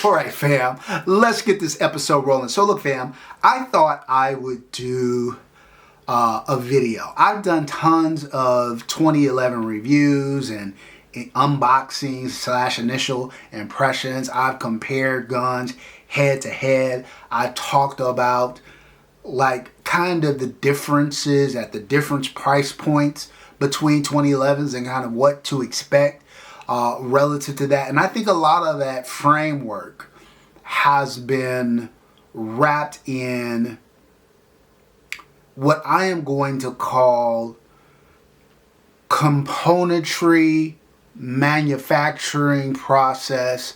All right, fam, let's get this episode rolling. So look, fam, I thought I would do a video. I've done tons of 2011 reviews and unboxings / initial impressions. I've compared guns head to head. I talked about like kind of the differences at the different price points between 2011s and kind of what to expect relative to that. And I think a lot of that framework has been wrapped in what I am going to call componentry manufacturing process,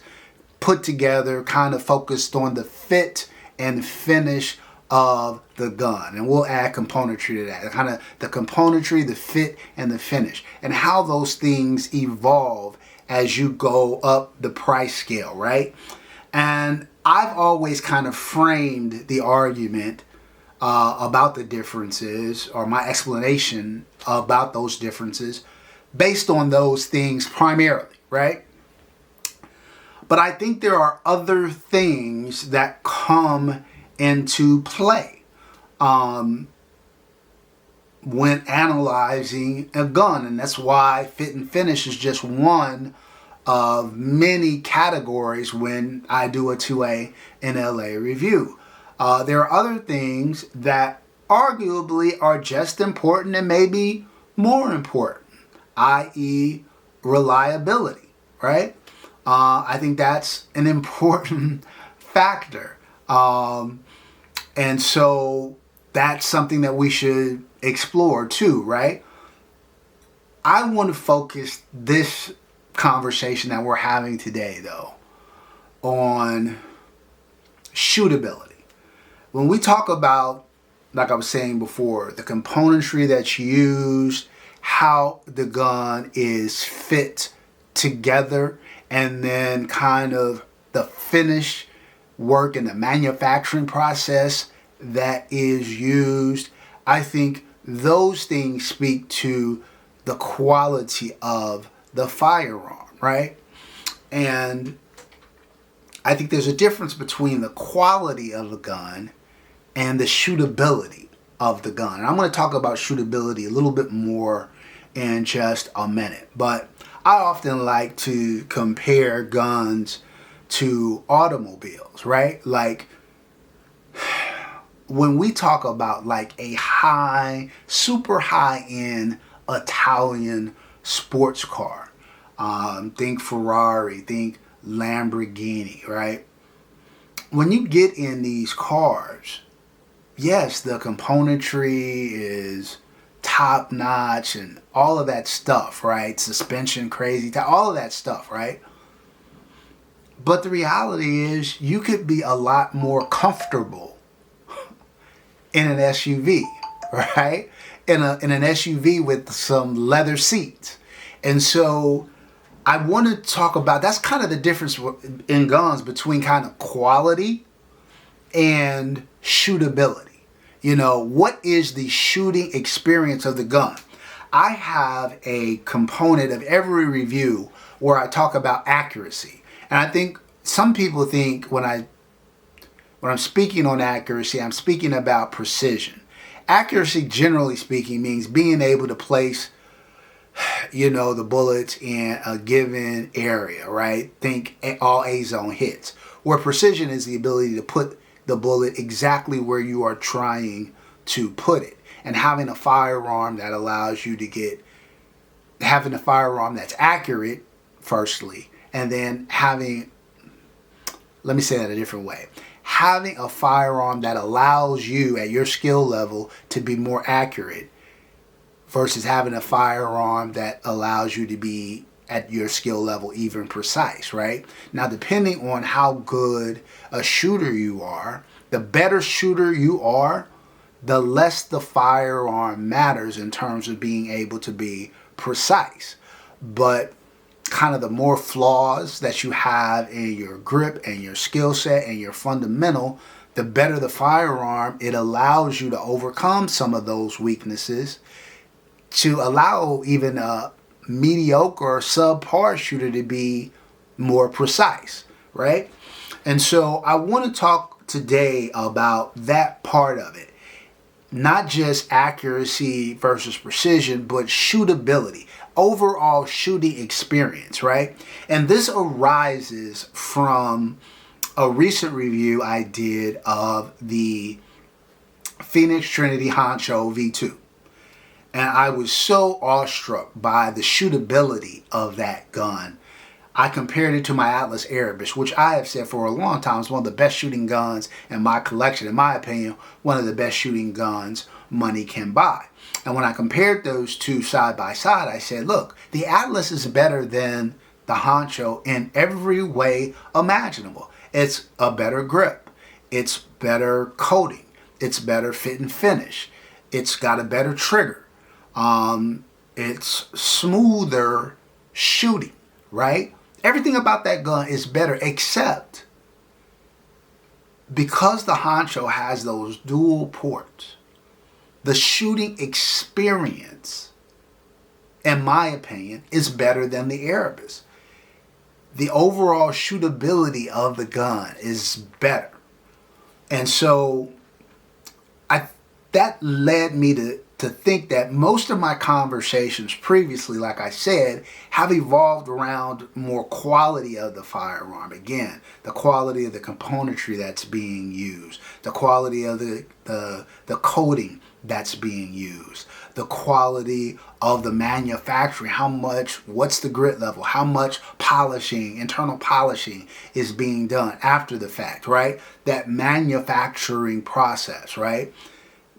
put together, kind of focused on the fit and finish of the gun. And we'll add componentry to that. Kind of the componentry, the fit, and the finish. And how those things evolve as you go up the price scale, right? And I've always kind of framed the argument about the differences, or my explanation about those differences, based on those things primarily, right? But I think there are other things that come into play when analyzing a gun, and that's why fit and finish is just one of many categories when I do a 2A and LA review. There are other things that arguably are just important and maybe more important, i.e. reliability, right? I think that's an important factor. And so that's something that we should explore too, right? I want to focus this conversation that we're having today, though, on shootability. When we talk about, like I was saying before, the componentry that's used, how the gun is fit together, and then kind of the finish work and the manufacturing process that is used, I think those things speak to the quality of the firearm, right? And I think there's a difference between the quality of a gun and the shootability of the gun. And I'm going to talk about shootability a little bit more in just a minute. But I often like to compare guns to automobiles, right? Like when we talk about like a super high-end Italian sports car, think Ferrari, think Lamborghini, right? When you get in these cars, yes, the componentry is top notch and all of that stuff, right? Suspension crazy, all of that stuff, right? But the reality is you could be a lot more comfortable in an SUV, right? In an SUV with some leather seats. And so I want to talk about, that's kind of the difference in guns between kind of quality and shootability. You know, what is the shooting experience of the gun? I have a component of every review where I talk about accuracy. And I think some people think when I'm speaking on accuracy, I'm speaking about precision. Accuracy, generally speaking, means being able to place, you know, the bullets in a given area, right? Think all A-zone hits. Where precision is the ability to put the bullet exactly where you are trying to put it. And having a firearm that allows you to having a firearm that's accurate, firstly, and then let me say that a different way. Having a firearm that allows you at your skill level to be more accurate versus having a firearm that allows you to be at your skill level even precise, right? Now, depending on how good a shooter you are, the better shooter you are, the less the firearm matters in terms of being able to be precise. But kind of the more flaws that you have in your grip and your skill set and your fundamental, the better the firearm, it allows you to overcome some of those weaknesses to allow even a mediocre or subpar shooter to be more precise, right? And so I want to talk today about that part of it. Not just accuracy versus precision, but shootability, overall shooting experience, right? And this arises from a recent review I did of the Phoenix Trinity Honcho V2. And I was so awestruck by the shootability of that gun. I compared it to my Atlas Erebus, which I have said for a long time is one of the best shooting guns in my collection. In my opinion, one of the best shooting guns money can buy. And when I compared those two side by side, I said, look, the Atlas is better than the Honcho in every way imaginable. It's a better grip. It's better coating. It's better fit and finish. It's got a better trigger. It's smoother shooting, right? Everything about that gun is better, except because the Honcho has those dual ports, the shooting experience, in my opinion, is better than the Erebus. The overall shootability of the gun is better. And so that led me to think that most of my conversations previously, like I said, have evolved around more quality of the firearm. Again, the quality of the componentry that's being used, the quality of the coating that's being used, the quality of the manufacturing, what's the grit level, how much polishing, internal polishing is being done after the fact, right? That manufacturing process, right?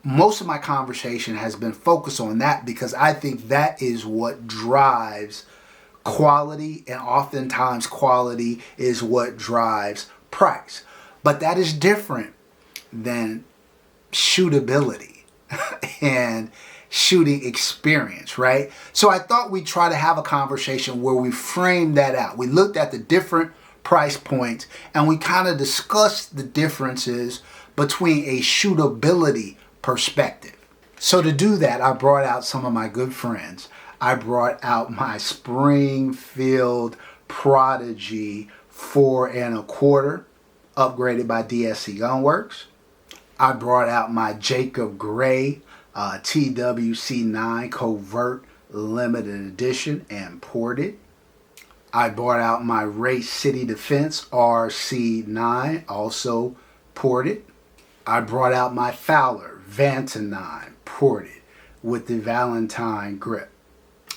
Most of my conversation has been focused on that because I think that is what drives quality, and oftentimes quality is what drives price. But that is different than shootability and shooting experience, right? So I thought we'd try to have a conversation where we framed that out. We looked at the different price points and we kind of discussed the differences between a shootability perspective. So to do that, I brought out some of my good friends. I brought out my Springfield Prodigy 4 1/4, upgraded by DSC Gunworks. I brought out my Jacob Gray TWC9 Covert Limited Edition and ported. I brought out my Race City Defense RC9, also ported. I brought out my Fowler Vanta 9, ported with the Valentine grip.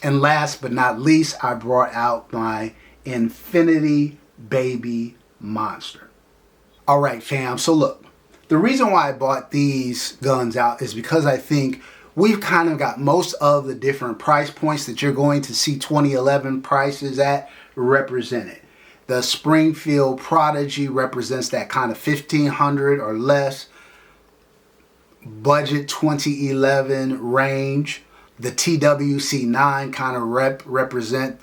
And last but not least, I brought out my Infinity Baby Monster. All right, fam, so look, the reason why I bought these guns out is because I think we've kind of got most of the different price points that you're going to see 2011 prices at represented. The Springfield Prodigy represents that kind of $1,500 or less budget 2011 range. The TWC9 kind of represents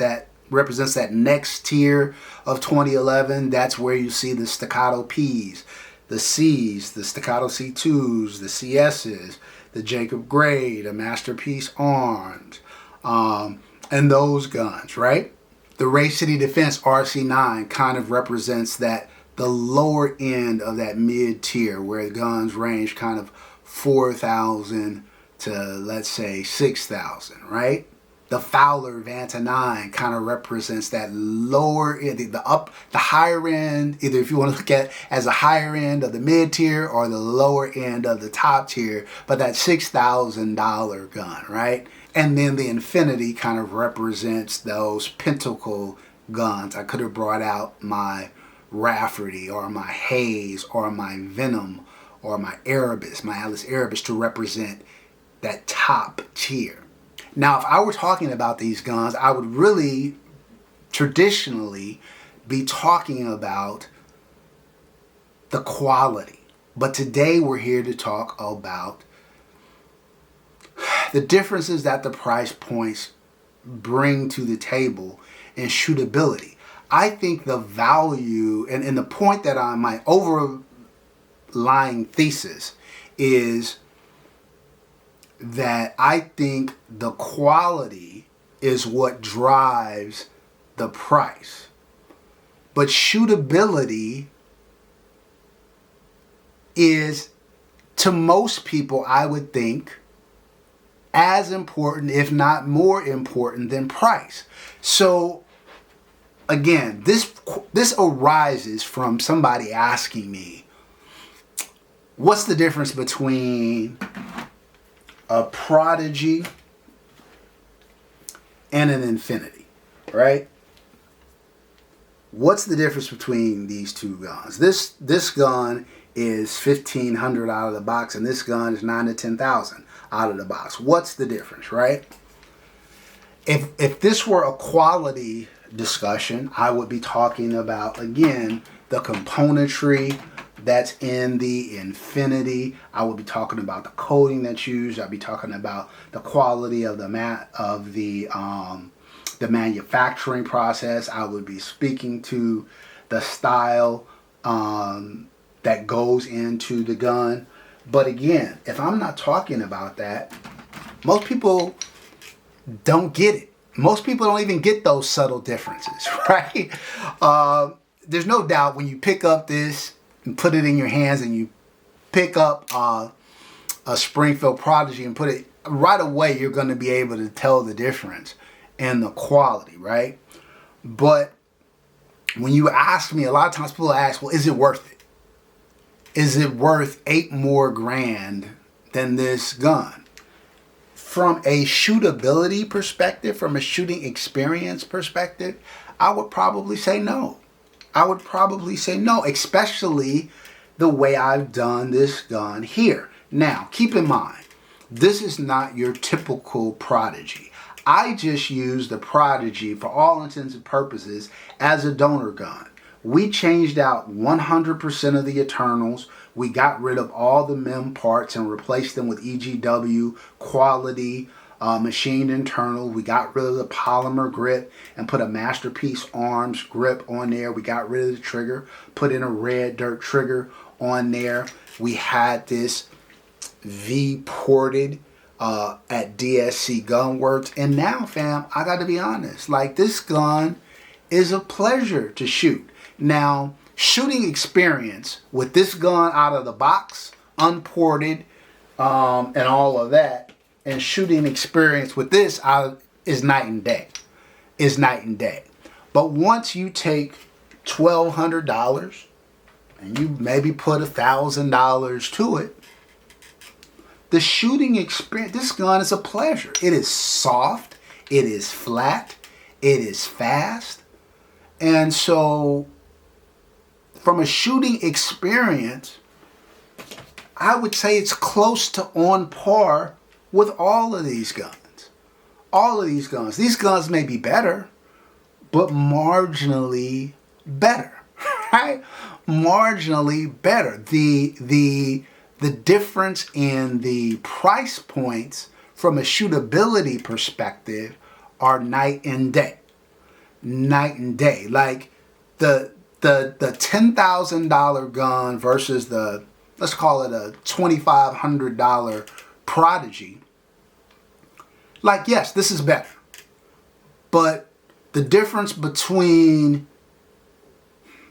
that next tier of 2011. That's where you see the staccato Ps, the Cs, the staccato C2s, the CSs, the Jacob Gray, the Masterpiece Arms, and those guns, right? The Race City Defense RC9 kind of represents that the lower end of that mid tier where guns range kind of 4,000 to, let's say, 6,000, right? The Fowler Vanta 9 kind of represents that lower end, the higher end, either if you want to look at it as a higher end of the mid tier or the lower end of the top tier, but that $6,000 gun, right? And then the Infinity kind of represents those pinnacle guns. I could have brought out my Rafferty or my Hayes or my Venom or my Erebus, my Atlas Erebus, to represent that top tier. Now, if I were talking about these guns, I would really traditionally be talking about the quality. But today we're here to talk about the differences that the price points bring to the table in shootability. I think the value and the point that my overlying thesis is that I think the quality is what drives the price. But shootability is, to most people, I would think, as important, if not more important, than price. So again, this arises from somebody asking me, what's the difference between a Prodigy and an Infinity, right? What's the difference between these two guns? This gun is $1,500 out of the box, and this gun is $9,000 to $10,000 out of the box. What's the difference, right? If this were a quality discussion, I would be talking about, again, the componentry that's in the Infinity. I would be talking about the coating that's used. I'd be talking about the quality of the manufacturing process. I would be speaking to the style that goes into the gun. But again, if I'm not talking about that, most people don't get it. Most people don't even get those subtle differences, right? There's no doubt when you pick up this and put it in your hands, and you pick up a Springfield Prodigy and put it right away, you're going to be able to tell the difference in the quality, right? But when you ask me, a lot of times people ask, well, is it worth it? Is it worth $8 more grand than this gun? From a shootability perspective, from a shooting experience perspective, I would probably say no. I would probably say no, especially the way I've done this gun here. Now, keep in mind, this is not your typical Prodigy. I just use the Prodigy, for all intents and purposes, as a donor gun. We changed out 100% of the internals. We got rid of all the MEM parts and replaced them with EGW quality machined internal. We got rid of the polymer grip and put a Masterpiece Arms grip on there. We got rid of the trigger, put in a red dirt trigger on there. We had this V ported at DSC Gunworks. And now, fam, I got to be honest, like, this gun is a pleasure to shoot. Now, shooting experience with this gun out of the box, unported, and all of that, and shooting experience with this is night and day. Is night and day. But once you take $1,200 and you maybe put $1,000 to it, the shooting experience, this gun is a pleasure. It is soft, it is flat, it is fast, and so from a shooting experience, I would say it's close to on par with all of these guns. All of these guns. These guns may be better, but marginally better, right? Marginally better. The difference in the price points from a shootability perspective are night and day. Night and day. Like the $10,000 gun versus the, let's call it a $2,500 Prodigy. Like, yes, this is better. But the difference between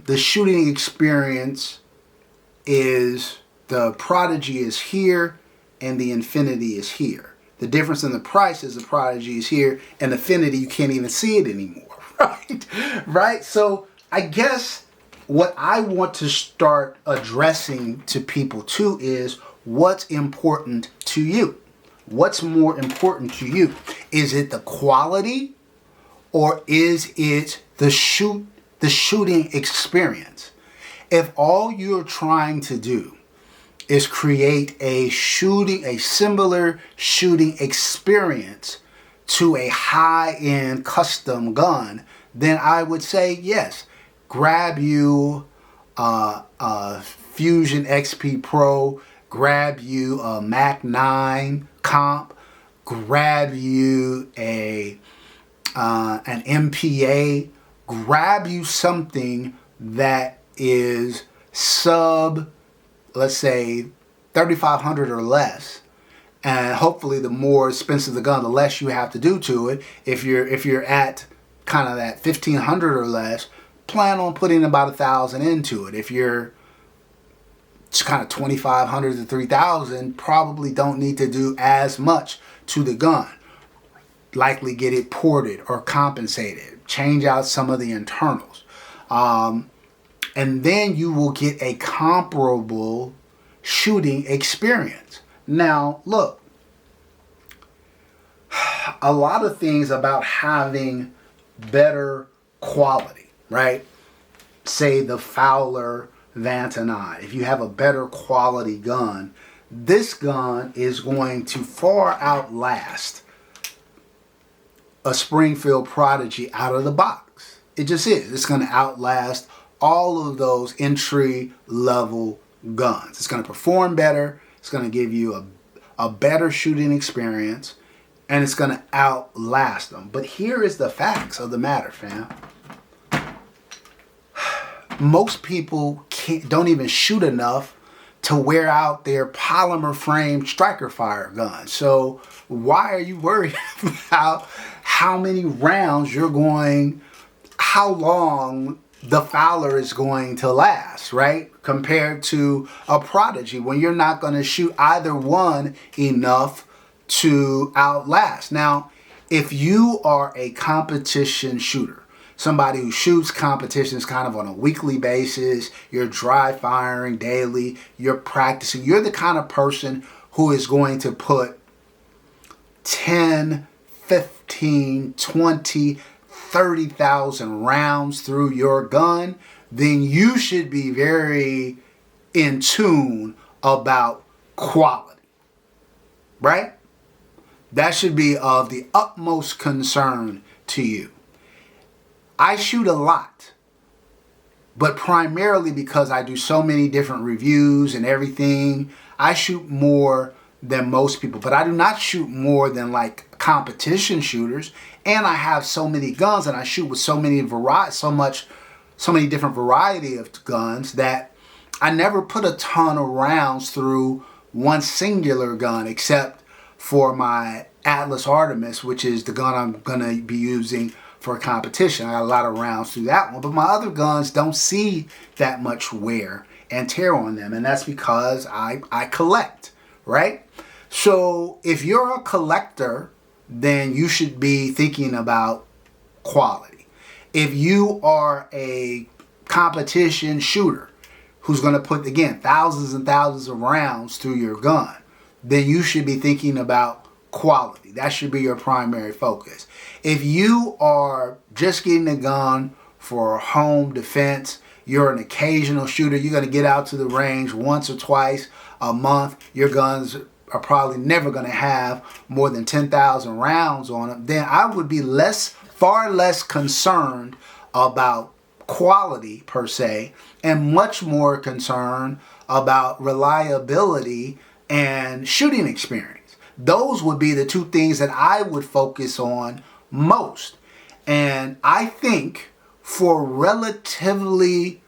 the shooting experience is the Prodigy is here and the Infinity is here. The difference in the price is the Prodigy is here and the Infinity, you can't even see it anymore, right? Right? So I guess what I want to start addressing to people too is what's important to you. What's more important to you? Is it the quality or is it the shooting experience? If all you're trying to do is create a similar shooting experience to a high-end custom gun, then I would say yes, grab you a Fusion XP Pro, grab you a Mac 9 comp, grab you an MPA, grab you something that is sub, let's say, $3,500 or less. And hopefully the more expensive the gun, the less you have to do to it. If you're at kind of that $1,500 or less, plan on putting about $1,000 into it. If you're kind of 2,500 to 3,000, probably don't need to do as much to the gun. Likely get it ported or compensated, change out some of the internals. And then you will get a comparable shooting experience. Now, look, a lot of things about having better quality, right? Say the Fowler Vantanae. If you have a better quality gun, this gun is going to far outlast a Springfield Prodigy out of the box. It just is. It's going to outlast all of those entry level guns. It's going to perform better. It's going to give you a better shooting experience, and it's going to outlast them. But here is the facts of the matter, fam. Most people don't even shoot enough to wear out their polymer frame striker fire gun. So why are you worried about how many rounds how long the Fowler is going to last, right? Compared to a Prodigy, when you're not going to shoot either one enough to outlast. Now, if you are a competition shooter, somebody who shoots competitions kind of on a weekly basis, you're dry firing daily, you're practicing, you're the kind of person who is going to put 10, 15, 20, 30,000 rounds through your gun, then you should be very in tune about quality, right? That should be of the utmost concern to you. I shoot a lot, but primarily because I do so many different reviews and everything, I shoot more than most people, but I do not shoot more than like competition shooters. And I have so many guns and I shoot with so many different variety of guns that I never put a ton of rounds through one singular gun, except for my Atlas Artemis, which is the gun I'm going to be using for a competition. I got a lot of rounds through that one, but my other guns don't see that much wear and tear on them, and that's because I collect, right? So if you're a collector, then you should be thinking about quality. If you are a competition shooter who's going to put, again, thousands and thousands of rounds through your gun, then you should be thinking about quality. That should be your primary focus. If you are just getting a gun for home defense, you're an occasional shooter, you're going to get out to the range once or twice a month, your guns are probably never going to have more than 10,000 rounds on them, then I would be far less concerned about quality per se, and much more concerned about reliability and shooting experience. Those would be the two things that I would focus on most. And I think for a relatively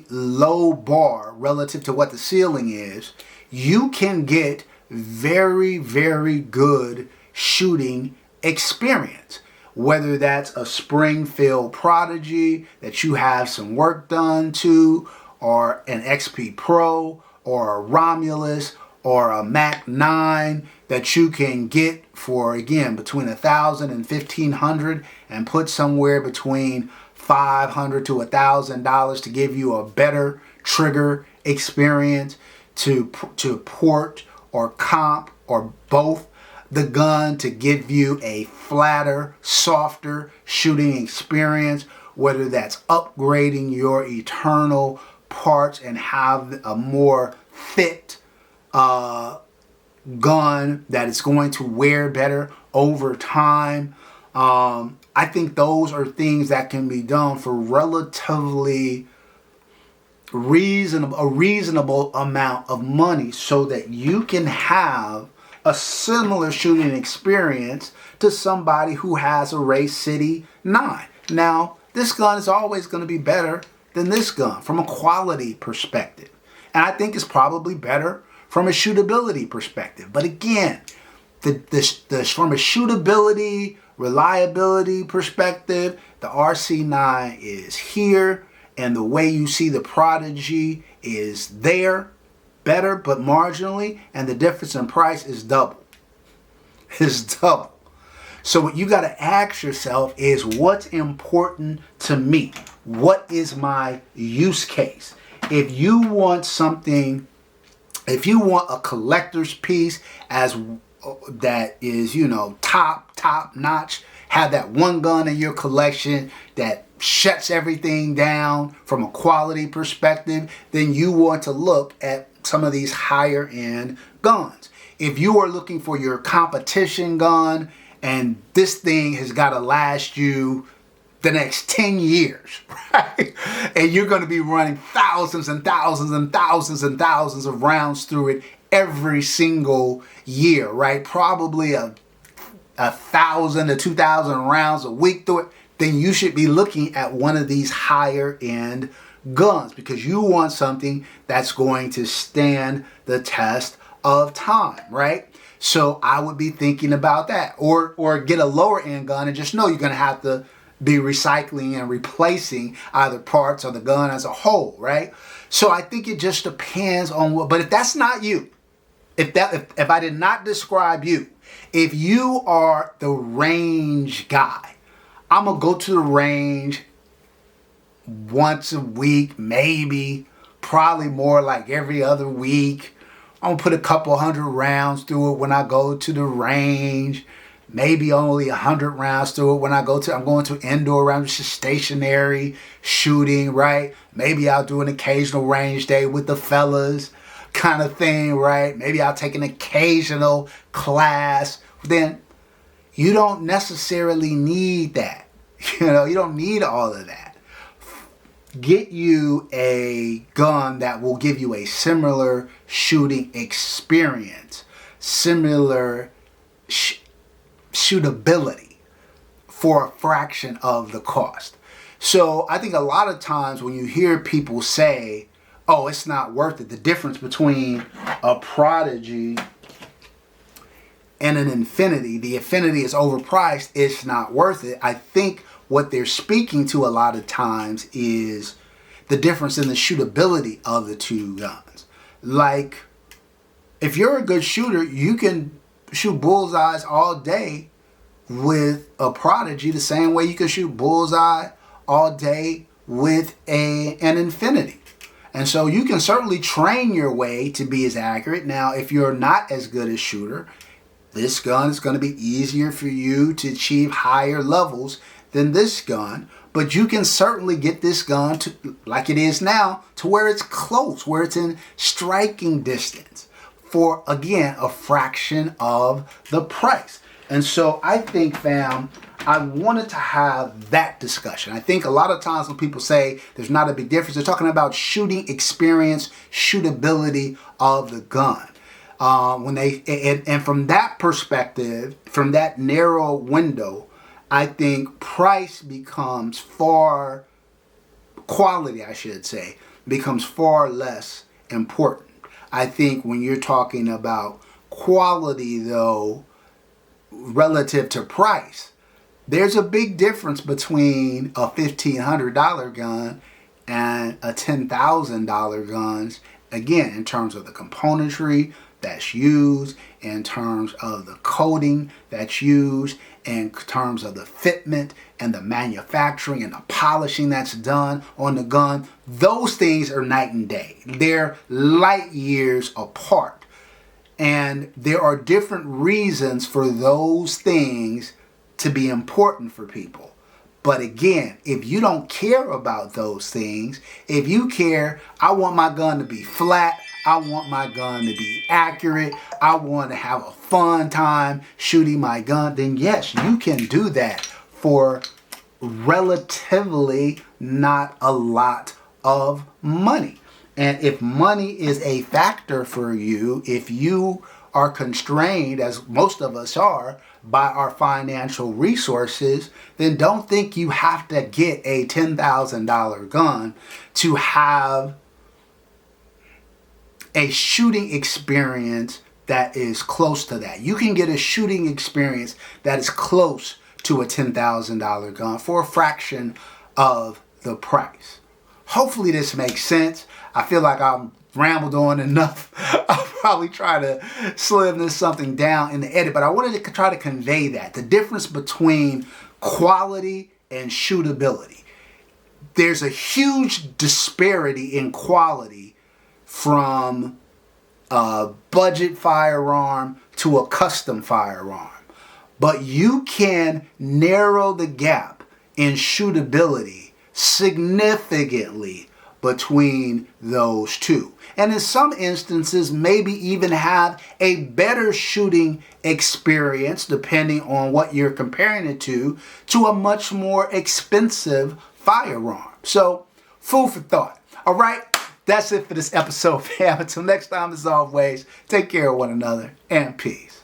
low bar relative to what the ceiling is, you can get very, very good shooting experience. Whether that's a Springfield Prodigy that you have some work done to, or an XP Pro, or a Romulus, or a Mac 9 that you can get for, again, between $1,000 and $1,500, and put somewhere between $500 to $1,000 to give you a better trigger experience, to port or comp or both the gun to give you a flatter, softer shooting experience, whether that's upgrading your internal parts and have a more fit gun that is going to wear better over time. I think those are things that can be done for relatively a reasonable amount of money, so that you can have a similar shooting experience to somebody who has a Race City 9. Now, this gun is always going to be better than this gun from a quality perspective. And I think it's probably better from a shootability perspective. But again, from a shootability, reliability perspective, the RC9 is here, and the way you see the Prodigy is there, better, but marginally, and the difference in price is double. It's double. So what you got to ask yourself is, what's important to me? What is my use case? If you want something, if you want a collector's piece as that is, top notch, have that one gun in your collection that shuts everything down from a quality perspective, then you want to look at some of these higher end guns. If you are looking for your competition gun and this thing has got to last you the next 10 years, right? And you're going to be running thousands and thousands and thousands and thousands of rounds through it every single year, right? Probably a 1,000 to 2,000 rounds a week through it, then you should be looking at one of these higher end guns, because you want something that's going to stand the test of time, right? So I would be thinking about that, or get a lower end gun and just know you're going to have to be recycling and replacing either parts or the gun as a whole, right? So I think it just depends on what. But if that's not you, if I did not describe you, if you are the range guy, I'm gonna go to the range once a week, maybe, probably more like every other week. I'm gonna put a couple hundred rounds through it when I go to the range. Maybe only 100 rounds through it when I'm going to indoor rounds, just stationary shooting, right? Maybe I'll do an occasional range day with the fellas kind of thing, right? Maybe I'll take an occasional class. Then you don't necessarily need that. You don't need all of that. Get you a gun that will give you a similar shooting experience, similar shootability for a fraction of the cost. So I think a lot of times when you hear people say, oh, it's not worth it, the difference between a Prodigy and an Infinity, the Infinity is overpriced, it's not worth it. I think what they're speaking to a lot of times is the difference in the shootability of the two guns. Like, if you're a good shooter, you can shoot bullseyes all day with a Prodigy the same way you can shoot bullseye all day with an Infinity. And so you can certainly train your way to be as accurate. Now, if you're not as good a shooter, this gun is going to be easier for you to achieve higher levels than this gun. But you can certainly get this gun to, like it is now, to where it's close, where it's in striking distance for, again, a fraction of the price. And so I think, fam, I wanted to have that discussion. I think a lot of times when people say there's not a big difference, they're talking about shooting experience, shootability of the gun. And from that perspective, from that narrow window, I think price becomes quality, I should say, becomes far less important. I think when you're talking about quality, though, relative to price, there's a big difference between a $1,500 gun and a $10,000 gun, again, in terms of the componentry that's used, in terms of the coating that's used, in terms of the fitment and the manufacturing and the polishing that's done on the gun. Those things are night and day. They're light years apart. And there are different reasons for those things to be important for people. But again, if you don't care about those things, if you care, I want my gun to be flat, I want my gun to be accurate, I want to have a fun time shooting my gun, then yes, you can do that for relatively not a lot of money. And if money is a factor for you, if you are constrained, as most of us are, by our financial resources, then don't think you have to get a $10,000 gun to have a shooting experience that is close to that. You can get a shooting experience that is close to a $10,000 gun for a fraction of the price. Hopefully this makes sense. I feel like I'm rambled on enough. I'll probably try to slim this something down in the edit, but I wanted to try to convey that. The difference between quality and shootability. There's a huge disparity in quality from a budget firearm to a custom firearm. But you can narrow the gap in shootability significantly between those two. And in some instances, maybe even have a better shooting experience, depending on what you're comparing it to a much more expensive firearm. So, food for thought. All right, that's it for this episode, fam. Until next time, as always, take care of one another and peace.